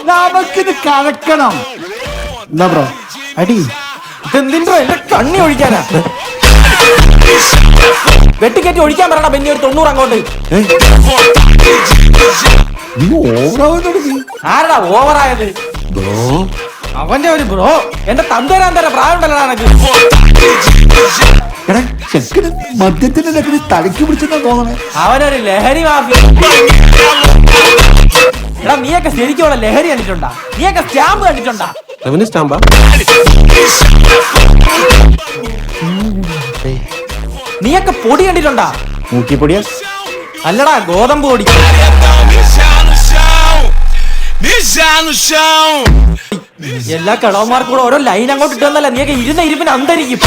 നമുക്കിത് കലക്കണം. എന്താ ബ്രോ അടി ഇതെന്തിന്റെ എന്റെ കണ്ണി ഒഴിക്കാനാ? വെട്ടിക്കറ്റി ഒഴിക്കാൻ പറയണ ബെന്നി ഒരു 90 അങ്ങോട്ട്. നീ ഓവറാവുന്നു. ആരടാ ഓവറായത്? ബ്രോ അവന്റെ ഒരു ബ്രോ. എന്റെ തന്തേരാൻ തരാൻ പ്രായം ഉണ്ടല്ലോ എനക്ക്. എടാ ചെക്കന് മദ്യത്തിന്റെ ലഹരി തലയ്ക്ക് പിടിച്ചെന്നാ തോന്നണേ. അവനൊരു ലഹരി മാഫിയ. എടാ നീയൊക്കെ ശരിക്കുള്ള ലഹരി കണ്ടിട്ടുണ്ടാ? നീയൊക്കെ സ്റ്റാമ്പ് കണ്ടിട്ടുണ്ടാ? സ്റ്റാമ്പാ നീയൊക്കെ പൊടി കണ്ടിട്ടുണ്ടാ? മൂക്കിപ്പൊടിയാ അല്ലടാ ഗോതമ്പ് പൊടി. എല്ലാ കളവന്മാർക്കും കൂടെ ഓരോ ലൈൻ അങ്ങോട്ട് ഇട്ടെന്നല്ല നീയൊക്കെ ഇരുന്ന ഇരിപ്പിന് അന്തരിക്കും.